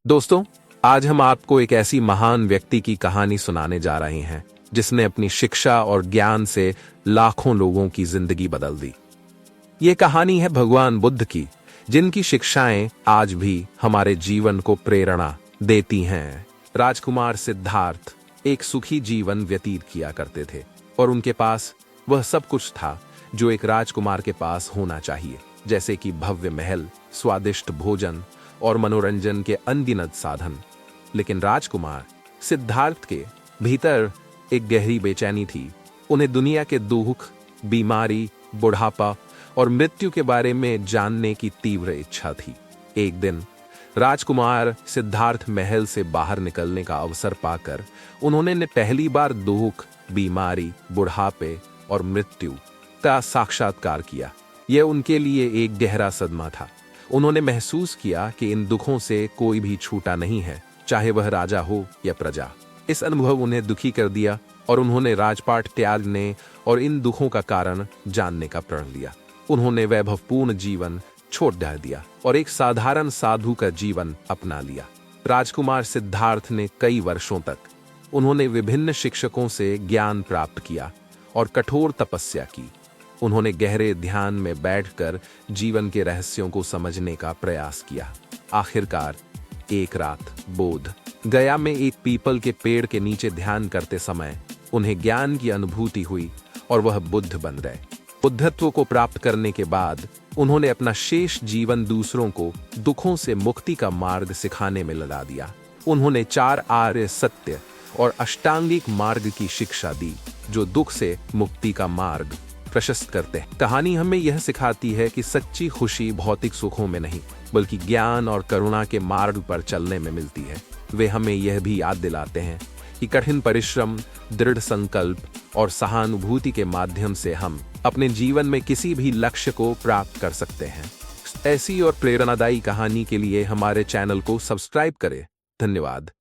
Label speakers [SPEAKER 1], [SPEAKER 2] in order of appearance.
[SPEAKER 1] दोस्तों, आज हम आपको एक ऐसी महान व्यक्ति की कहानी सुनाने जा रहे हैं जिसने अपनी शिक्षा और ज्ञान से लाखों लोगों की जिंदगी बदल दी। ये कहानी है भगवान बुद्ध की, जिनकी शिक्षाएं आज भी हमारे जीवन को प्रेरणा देती हैं। राजकुमार सिद्धार्थ एक सुखी जीवन व्यतीत किया करते थे और उनके पास वह सब कुछ था जो एक राजकुमार के पास होना चाहिए, जैसे कि भव्य महल, स्वादिष्ट भोजन और मनोरंजन के अनगिनत साधन। लेकिन राजकुमार सिद्धार्थ के भीतर एक गहरी बेचैनी थी। उन्हें दुनिया के दुख, बीमारी, बुढ़ापा और मृत्यु के बारे में जानने की तीव्र इच्छा थी। एक दिन राजकुमार सिद्धार्थ महल से बाहर निकलने का अवसर पाकर उन्होंने पहली बार दुख, बीमारी, बुढ़ापे और मृत्यु का साक्षात्कार किया। यह उनके लिए एक गहरा सदमा था। उन्होंने महसूस किया कि इन दुखों से कोई भी छूटा नहीं है, चाहे वह राजा हो या प्रजा। इस अनुभव उन्हें दुखी कर दिया और उन्होंने राजपाट त्यागने और इन दुखों का कारण जानने का प्रण लिया। उन्होंने वैभवपूर्ण जीवन छोड़ दिया और एक साधारण साधु का जीवन अपना लिया। राजकुमार सिद्धार्थ ने कई वर्षों तक उन्होंने विभिन्न शिक्षकों से ज्ञान प्राप्त किया और कठोर तपस्या की। उन्होंने गहरे ध्यान में बैठकर जीवन के रहस्यों को समझने का प्रयास किया। आखिरकार एक रात बोध गया में एक पीपल के पेड़ के नीचे ध्यान करते समय उन्हें ज्ञान की अनुभूति हुई और वह बुद्ध बन गए। बुद्धत्व को प्राप्त करने के बाद उन्होंने अपना शेष जीवन दूसरों को दुखों से मुक्ति का मार्ग सिखाने में लगा दिया। उन्होंने 4 आर्य सत्य और अष्टांगिक मार्ग की शिक्षा दी, जो दुख से मुक्ति का मार्ग प्रशस्त करते हैं। कहानी हमें यह सिखाती है कि सच्ची खुशी भौतिक सुखों में नहीं, बल्कि ज्ञान और करुणा के मार्ग पर चलने में मिलती है। वे हमें यह भी याद दिलाते हैं कि कठिन परिश्रम, दृढ़ संकल्प और सहानुभूति के माध्यम से हम अपने जीवन में किसी भी लक्ष्य को प्राप्त कर सकते हैं। ऐसी और प्रेरणादायी कहानी के लिए हमारे चैनल को सब्सक्राइब करें। धन्यवाद।